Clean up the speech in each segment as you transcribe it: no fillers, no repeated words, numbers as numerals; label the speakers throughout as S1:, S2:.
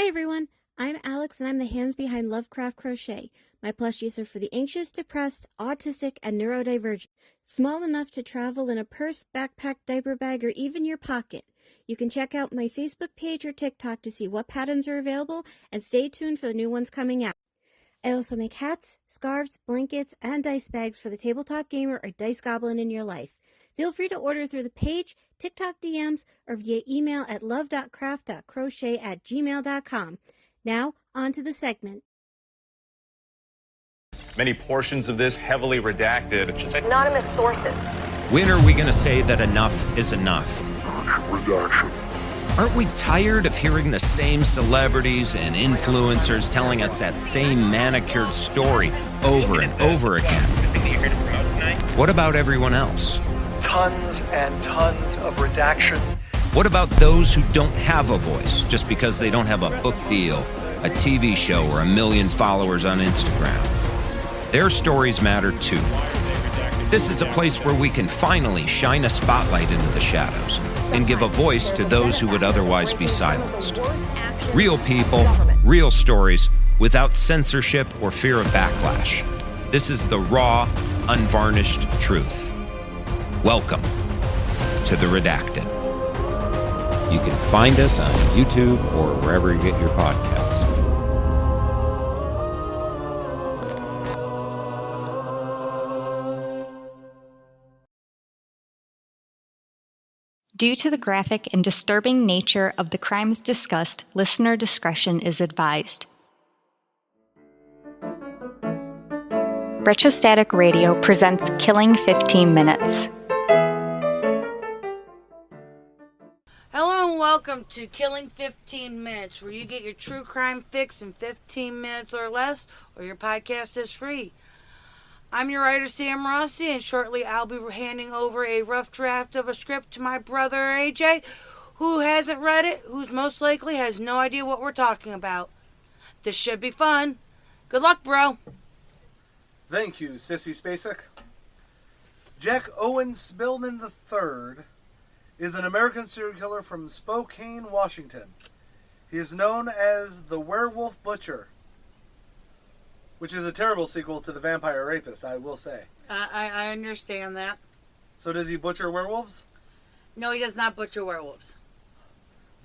S1: everyone, I'm Alex and I'm the hands behind Lovecraft Crochet. My plushies are for the anxious, depressed, autistic, and neurodivergent. Small enough to travel in a purse, backpack, diaper bag, or even your pocket. You can check out my Facebook page or TikTok to see what patterns are available and stay tuned for the new ones coming out. I also make hats, scarves, blankets, and dice bags for the tabletop gamer or dice goblin in your life. Feel free to order through the page, TikTok DMs, or via email at love.craft.crochet@gmail.com. Now, on to the segment.
S2: Many portions of this heavily redacted.
S3: Anonymous sources.
S4: When are we going to say that enough is enough?
S5: Redaction.
S4: Aren't we tired of hearing the same celebrities and influencers telling us that same manicured story over and over again? What about everyone else?
S6: Tons and tons of redaction.
S4: What about those who don't have a voice just because they don't have a book deal, a TV show, or 1 million followers on Instagram? Their stories matter too. This is a place where we can finally shine a spotlight into the shadows and give a voice to those who would otherwise be silenced. Real people, real stories, without censorship or fear of backlash. This is the raw, unvarnished truth. Welcome to The Redacted. You can find us on YouTube or wherever you get your podcasts.
S7: Due to the graphic and disturbing nature of the crimes discussed, listener discretion is advised. Retrostatic Radio presents Killing 15 Minutes.
S8: Hello and welcome to Killing 15 Minutes, where you get your true crime fix in 15 minutes or less, or your podcast is free. I'm your writer, Sam Rossi, and shortly I'll be handing over a rough draft of a script to my brother, AJ, who hasn't read it, who's most likely has no idea what we're talking about. This should be fun. Good luck, bro.
S9: Thank you, Sissy Spacek. Jack Owen Spillman III is an American serial killer from Spokane, Washington. He is known as the Werewolf Butcher, which is a terrible sequel to The Vampire Rapist, I will say.
S8: I understand that.
S9: So does he butcher werewolves?
S8: No, he does not butcher werewolves.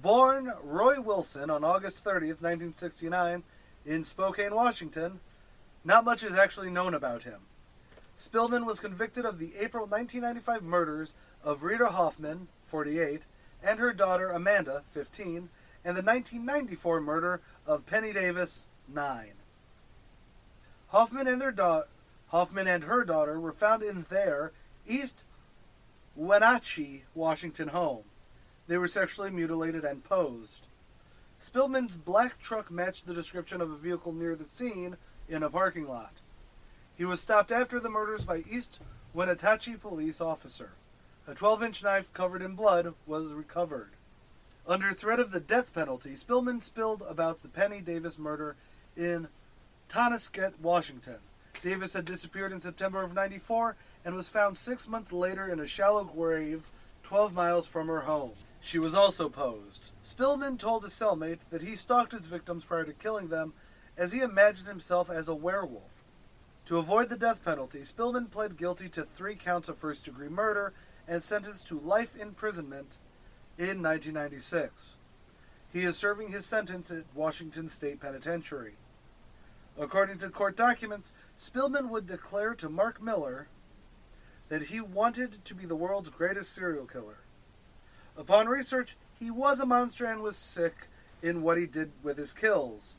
S9: Born Roy Wilson on August 30th, 1969, in Spokane, Washington, not much is actually known about him. Spillman was convicted of the April 1995 murders of Rita Hoffman, 48, and her daughter Amanda, 15, and the 1994 murder of Penny Davis, 9. Hoffman and her daughter were found in their East Wenatchee, Washington home. They were sexually mutilated and posed. Spillman's black truck matched the description of a vehicle near the scene in a parking lot. He was stopped after the murders by East Wenatchee police officer. A 12-inch knife covered in blood was recovered. Under threat of the death penalty, Spillman spilled about the Penny Davis murder in Tonasket, Washington. Davis had disappeared in September of '94 and was found 6 months later in a shallow grave 12 miles from her home. She was also posed. Spillman told his cellmate that he stalked his victims prior to killing them, as he imagined himself as a werewolf. To avoid the death penalty, Spillman pled guilty to 3 counts of first-degree murder and sentenced to life imprisonment in 1996. He is serving his sentence at Washington State Penitentiary. According to court documents, Spillman would declare to Mark Miller that he wanted to be the world's greatest serial killer. Upon research, he was a monster and was sick in what he did with his kills.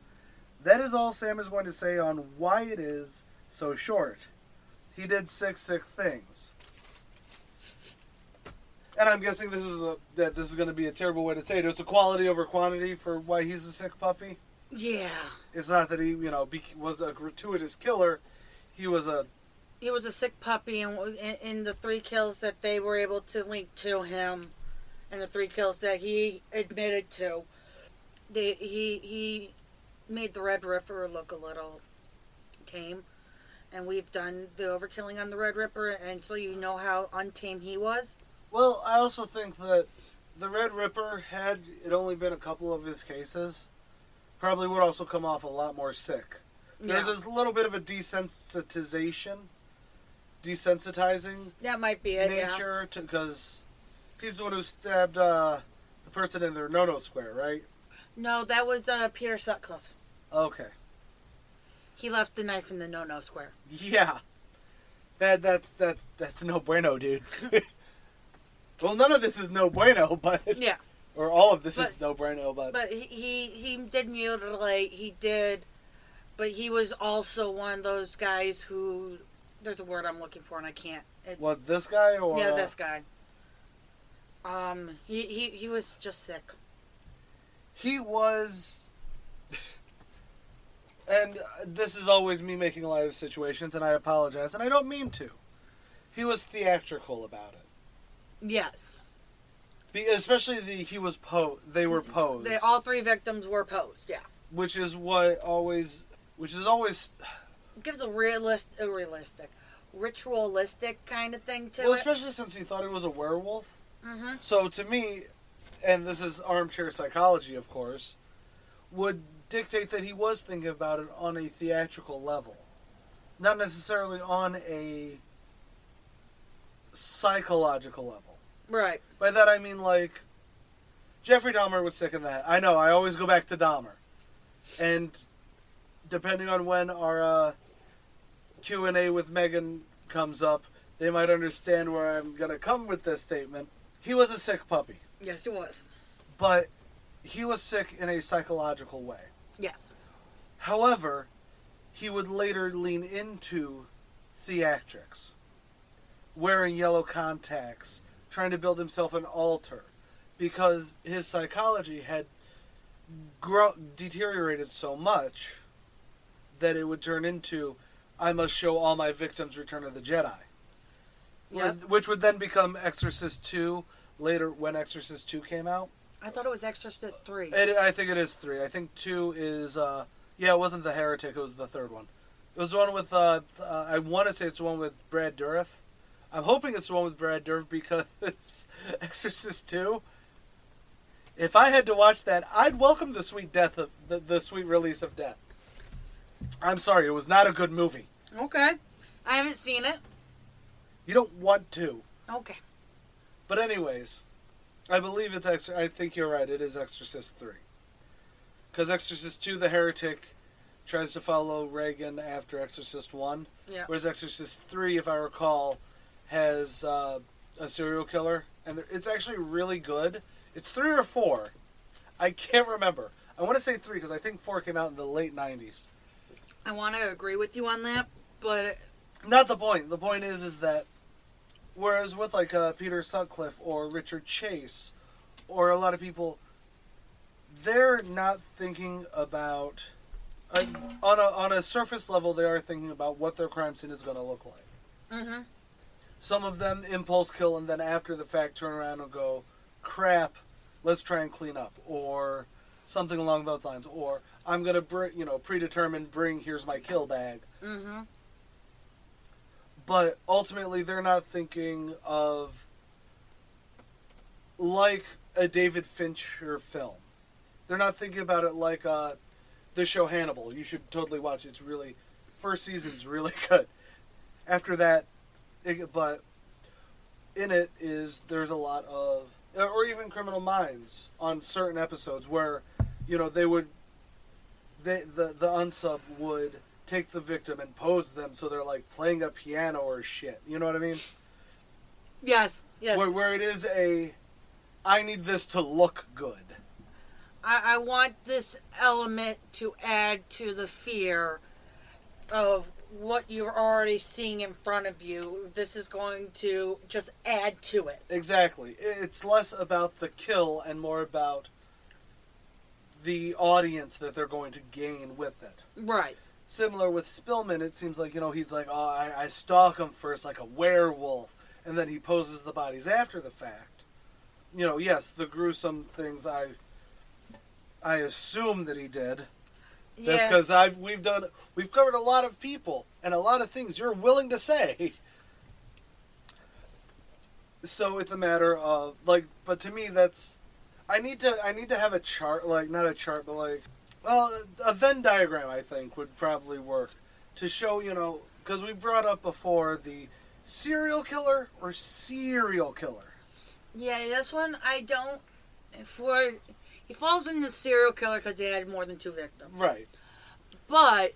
S9: That is all Sam is going to say on why it is so short. He did 6 sick things. And I'm guessing this is going to be a terrible way to say it. It's a quality over quantity for why he's a sick puppy.
S8: Yeah.
S9: It's not that he, was a gratuitous killer. He was a
S8: sick puppy, and in the 3 kills that they were able to link to him, and the 3 kills that he admitted to, he made the Red Ripper look a little tame. And we've done the overkilling on the Red Ripper, and so you know how untamed he was.
S9: Well, I also think that the Red Ripper, had it only been a couple of his cases, probably would also come off a lot more sick. There's a little bit of a desensitizing
S8: That might be it,
S9: nature, because he's the one who stabbed the person in their no-no square, right?
S8: No, that was Peter Sutcliffe.
S9: Okay.
S8: He left the knife in the no-no square.
S9: Yeah. That's no bueno, dude. Well, none of this is no bueno, but...
S8: Yeah.
S9: Or all of this is no bueno, but...
S8: But he did mutilate, he did... But he was also one of those guys who... There's a word I'm looking for and I can't.
S9: What, this guy or...
S8: Yeah, this guy. He was just sick.
S9: He was... And this is always me making light of situations, and I apologize, and I don't mean to. He was theatrical about it.
S8: Yes.
S9: Especially they were posed.
S8: All three victims were posed, yeah.
S9: Which is always
S8: gives a realistic, ritualistic kind of thing to it.
S9: Well, especially since he thought he was a werewolf.
S8: Mm-hmm.
S9: So to me, and this is armchair psychology, of course, would dictate that he was thinking about it on a theatrical level. Not necessarily on a psychological level.
S8: Right.
S9: By that I mean, like, Jeffrey Dahmer was sick in the head. I know, I always go back to Dahmer. And depending on when our Q&A with Megan comes up, they might understand where I'm going to come with this statement. He was a sick puppy.
S8: Yes, he was.
S9: But he was sick in a psychological way.
S8: Yes.
S9: However, he would later lean into theatrics. Wearing yellow contacts, trying to build himself an altar. Because his psychology had deteriorated so much that it would turn into, I must show all my victims Return of the Jedi. Yep. Which would then become Exorcist 2, later when Exorcist 2 came out.
S8: I thought it was Exorcist 3.
S9: I think it is 3. I think 2 is, it wasn't the Heretic, it was the third one. It was the one with, I want to say it's the one with Brad Dourif. I'm hoping it's the one with Brad Dourif because Exorcist 2, if I had to watch that, I'd welcome the sweet death of the sweet release of death. I'm sorry, it was not a good movie.
S8: Okay. I haven't seen it.
S9: You don't want to.
S8: Okay.
S9: But anyways, I believe it's I think you're right, it is Exorcist 3. Because Exorcist 2, the Heretic, tries to follow Reagan after Exorcist 1.
S8: Yeah.
S9: Whereas Exorcist 3, if I recall, has a serial killer. And it's actually really good. It's 3 or 4. I can't remember. I want to say 3 because I think 4 came out in the late 90s.
S8: I want to agree with you on that, but...
S9: Not the point. The point is that whereas with like Peter Sutcliffe or Richard Chase or a lot of people, they're not thinking about... on a surface level, they are thinking about what their crime scene is going to look like.
S8: Mm-hmm.
S9: Some of them impulse kill and then after the fact turn around and go, crap, let's try and clean up, or something along those lines, or I'm going to predetermine here's my kill bag.
S8: Mm-hmm.
S9: But ultimately they're not thinking of like a David Fincher film. They're not thinking about it like the show Hannibal. You should totally watch it. It's really, first season's really good. After that, but in it there's a lot of, or even Criminal Minds on certain episodes where, the unsub would take the victim and pose them so they're like playing a piano or shit. You know what I mean?
S8: Yes.
S9: Where it is I need this to look good.
S8: I want this element to add to the fear of what you're already seeing in front of you. This is going to just add to it.
S9: Exactly. It's less about the kill and more about the audience that they're going to gain with it.
S8: Right.
S9: Similar with Spillman, it seems like, he's like, I stalk him first like a werewolf, and then he poses the bodies after the fact. Yes, the gruesome things I assume that he did.
S8: Yeah.
S9: That's because we've covered a lot of people and a lot of things you're willing to say. So it's a matter of but to me I need to have a chart, not a chart, but A Venn diagram, I think, would probably work to show, because we brought up before the serial killer or serial killer.
S8: Yeah, this one I don't. He falls into serial killer because he had more than 2 victims.
S9: Right.
S8: But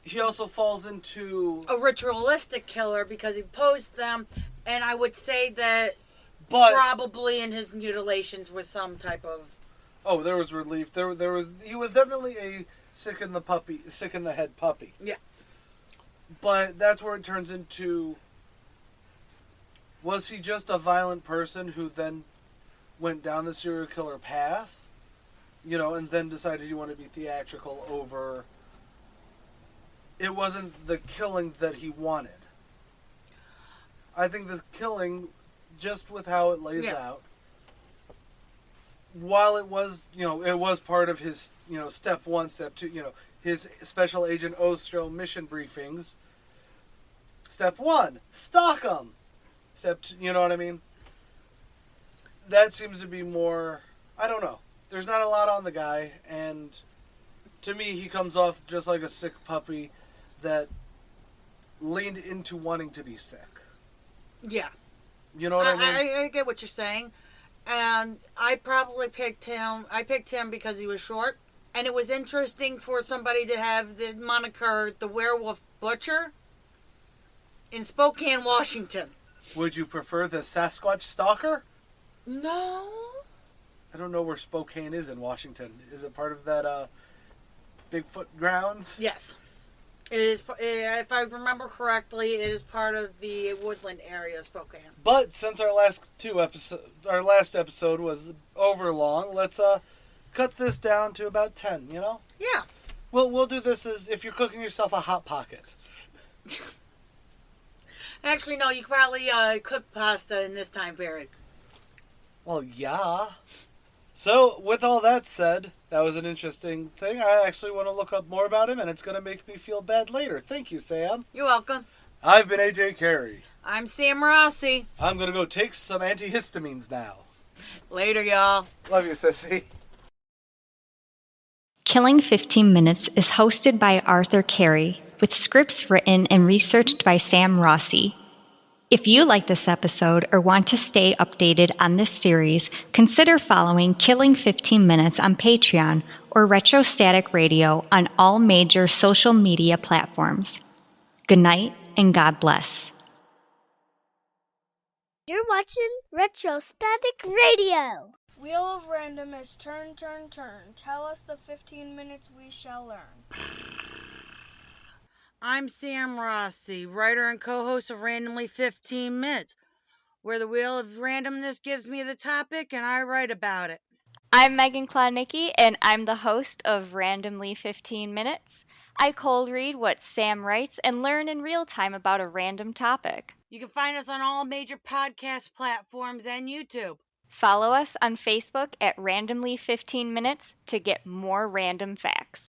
S9: he also falls into
S8: a ritualistic killer because he posed them, and I would say that probably in his mutilations was some type of.
S9: Oh, there was relief. He was definitely a sick in the head puppy.
S8: Yeah.
S9: But that's where it turns into, was he just a violent person who then went down the serial killer path, and then decided he wanted to be theatrical over, it wasn't the killing that he wanted. I think the killing, just with how it lays out, while it was, it was part of his, step 1, step 2, his Special Agent Ostro mission briefings. Step 1, stalk him. Step 2, you know what I mean? That seems to be more, I don't know. There's not a lot on the guy, and to me, he comes off just like a sick puppy that leaned into wanting to be sick.
S8: Yeah.
S9: You know what I mean?
S8: I get what you're saying. And I probably picked him. I picked him because he was short. And it was interesting for somebody to have the moniker the Werewolf Butcher in Spokane, Washington.
S9: Would you prefer the Sasquatch Stalker?
S8: No.
S9: I don't know where Spokane is in Washington. Is it part of that Bigfoot grounds?
S8: Yes. It is, if I remember correctly, it is part of the woodland area of Spokane.
S9: But since our last episode was over long, let's cut this down to about 10.
S8: Yeah.
S9: We'll do this as if you're cooking yourself a hot pocket.
S8: Actually, no. You probably cook pasta in this time period.
S9: Well, yeah. So, with all that said, that was an interesting thing. I actually want to look up more about him, and it's going to make me feel bad later. Thank you, Sam.
S8: You're welcome.
S9: I've been AJ Carey.
S8: I'm Sam Rossi.
S9: I'm going to go take some antihistamines now.
S8: Later, y'all.
S9: Love you, sissy.
S7: Killing 15 Minutes is hosted by Arthur Carey, with scripts written and researched by Sam Rossi. If you like this episode or want to stay updated on this series, consider following Killing 15 Minutes on Patreon or Retrostatic Radio on all major social media platforms. Good night and God bless.
S3: You're watching Retrostatic Radio.
S10: Wheel of Random is turn, turn, turn. Tell us the 15 minutes we shall learn.
S8: I'm Sam Rossi, writer and co-host of Randomly 15 Minutes, where the Wheel of Randomness gives me the topic and I write about it.
S7: I'm Megan Klodnicki, and I'm the host of Randomly 15 Minutes. I cold read what Sam writes and learn in real time about a random topic.
S8: You can find us on all major podcast platforms and YouTube.
S7: Follow us on Facebook at Randomly 15 Minutes to get more random facts.